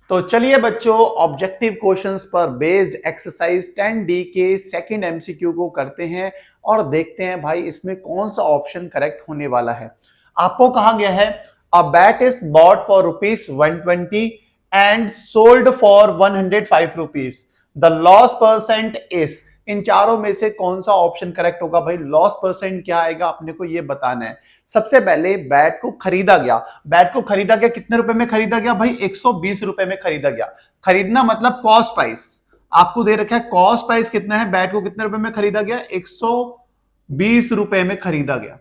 तो चलिए बच्चों, ऑब्जेक्टिव क्वेश्चंस पर बेस्ड एक्सरसाइज 10D के सेकंड एमसीक्यू को करते हैं और देखते हैं भाई इसमें कौन सा ऑप्शन करेक्ट होने वाला है। आपको कहा गया है a bat is bought for ₹120 and sold for 105 rupees, the loss percent is. इन चारों में से कौन सा ऑप्शन करेक्ट होगा भाई? लॉस परसेंट क्या आएगा अपने को ये बताना है। सबसे पहले बैट को खरीदा गया। बैट को खरीदा गया कितने रुपए में खरीदा गया भाई? 120 रुपए में खरीदा गया। खरीदना मतलब कॉस्ट प्राइस आपको दे रखा है। कॉस्ट प्राइस कितना है? बैट को कितने रुपए में खरीदा गया? 120 रुपए में खरीदा गया।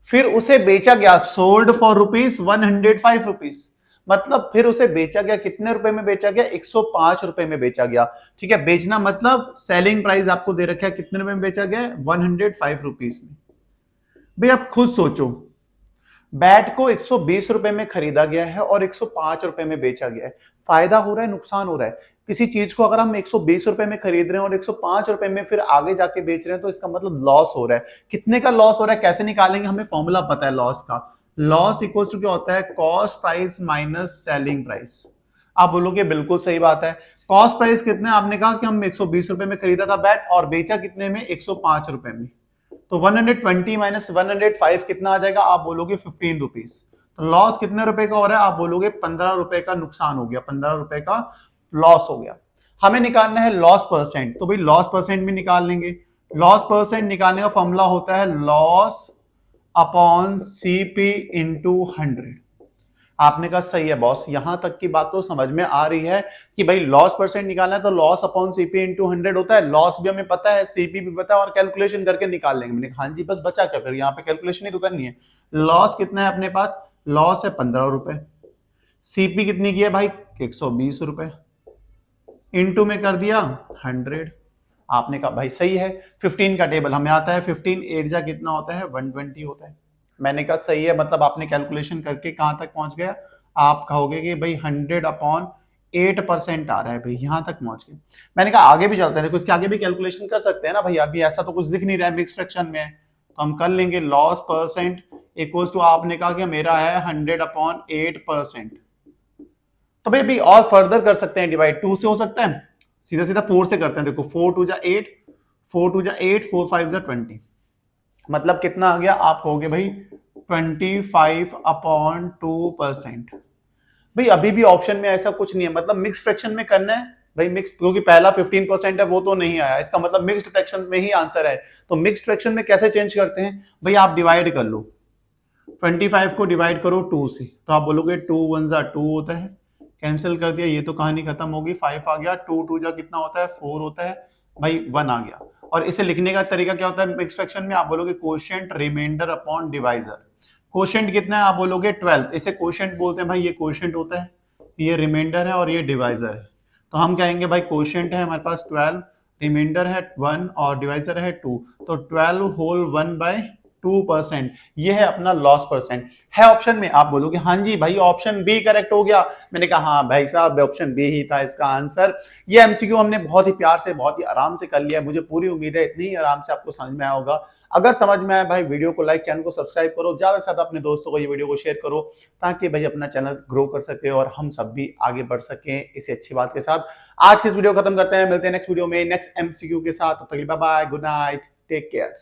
फिर उसे बेचा गया, सोल्ड फॉर ₹105, मतलब फिर उसे बेचा गया कितने रुपए में बेचा गया? 105 रुपए में बेचा गया। ठीक है, बेचना मतलब सेलिंग प्राइस आपको दे रखा है कितने रुपए में बेचा गया? 105 रुपीज में। भाई आप खुद सोचो, बैट को 120 रुपए में खरीदा गया है और 105 रुपए में बेचा गया है। फायदा हो रहा है, नुकसान हो रहा है? किसी चीज को अगर हम 120 रुपए में खरीद रहे हैं और 105 रुपए में फिर आगे जाके बेच रहे हैं तो इसका मतलब लॉस हो रहा है। कितने का लॉस हो रहा है, कैसे निकालेंगे? हमें फॉर्मूला पता है लॉस का। लॉस इक्वल टू क्या होता है? Cost price minus selling price. आप बोलोगे बिल्कुल सही बात है। कॉस्ट प्राइस कितने? आपने कहा कि हम 120 रुपए में खरीदा था बैट और बेचा कितने में? 105 रुपए में। तो 120 माइनस 105 कितना आ जाएगा? आप बोलोगे 15 रुपीज। तो लॉस कितने रुपए का हो रहा है? आप बोलोगे 15 रुपए का नुकसान हो गया, 15 रुपए का लॉस हो गया। हमें निकालना है लॉस परसेंट, तो भाई लॉस परसेंट भी निकाल लेंगे। लॉस परसेंट निकालने का फॉर्मूला होता है लॉस अपॉन सीपी इंटू 100। आपने कहा सही है बॉस, यहां तक की बात तो समझ में आ रही है कि भाई लॉस परसेंट निकालना है तो लॉस अपॉन सीपी इंटू 100 होता है। लॉस भी हमें पता है, सीपी भी पता है और कैलकुलेशन करके निकाल लेंगे। मैंने कहा हाँ जी, बस बचा क्या? फिर यहाँ पे कैलकुलेशन ही तो करनी है। लॉस कितना है अपने पास? लॉस है 15 रुपए। सीपी कितनी की है भाई? 120 रुपए। इंटू में कर दिया 100। आपने कहा भाई सही है। 15 का टेबल हमें आता है, 15 8 जा कितना होता है? 120 होता है। मैंने कहा सही है, मतलब आपने कैलकुलेशन करके कहां तक पहुंच गया? आप कहोगे कि भाई 100 अपॉन 8% आ रहा है, भाई यहां तक पहुंच गए। मैंने कहा आगे भी चलते हैं, देखो इसके आगे भी कैलकुलेशन कर सकते हैं ना भाई। अभी ऐसा तो कुछ दिख नहीं रहा है मिक्स फ्रैक्शन में, तो हम कर लेंगे लॉस परसेंट इक्वल्स टू, आपने कहा कि मेरा है 100 अपॉन 8%। तो भाई अभी और फर्दर कर सकते हैं डिवाइड, 2 से हो सकता है, सीधा सीधा 4 से करते हैं। देखो 4 2 जा 8, 4 2 जा 8, 4 5 जा 20, मतलब कितना आ गया? आप कहोगे भाई 25 अपॉन 2%। भाई अभी भी ऑप्शन में ऐसा कुछ नहीं है, मतलब मिक्स फ्रैक्शन में करना है भाई। मिक्स, क्योंकि पहला 15% है वो तो नहीं आया, इसका मतलब मिक्स्ड फ्रैक्शन में ही आंसर है। तो मिक्स्ड फ्रैक्शन में कैसे चेंज करते हैं भाई? आप डिवाइड कर लो, 25 को डिवाइड करो 2 से, तो आप बोलोगे 2 1 जा 2 होता है, कैंसिल कर दिया, ये तो कहानी खत्म होगी। 5 आ गया, 2 2 जा कितना होता है? 4 होता है भाई, 1 आ गया। और इसे लिखने का तरीका क्या होता है मिक्स फ्रैक्शन में? आप बोलोगे quotient remainder upon divisor. Quotient कितना है? आप बोलोगे 12। इसे कोशेंट बोलते हैं भाई, ये कोशेंट होता है, ये रिमाइंडर है और ये डिवाइजर है। तो हम कहेंगे भाई कोशेंट है हमारे पास 12, रिमाइंडर है 1 और डिवाइजर है 2, तो 12 होल 1/2%। ये है अपना लॉस परसेंट। है ऑप्शन में? आप बोलोगे हाँ जी भाई ऑप्शन बी करेक्ट हो गया। मैंने कहा हाँ भाई साहब, ऑप्शन बी ही था इसका आंसर। ये एमसीक्यू हमने बहुत ही प्यार से, बहुत ही आराम से कर लिया। मुझे पूरी उम्मीद है इतनी ही आराम से आपको समझ में आया होगा। अगर समझ में आया भाई, वीडियो को लाइक, चैनल को सब्सक्राइब करो, ज्यादा से ज्यादा अपने दोस्तों को ये वीडियो को शेयर करो, ताकि भाई अपना चैनल ग्रो कर सके और हम सब भी आगे बढ़ सकें इसी अच्छी बात के साथ। आज की इस वीडियो खत्म करते हैं, मिलते हैं नेक्स्ट वीडियो में नेक्स्ट एमसीक्यू के साथ। तब तक के लिए bye bye, good night, take care.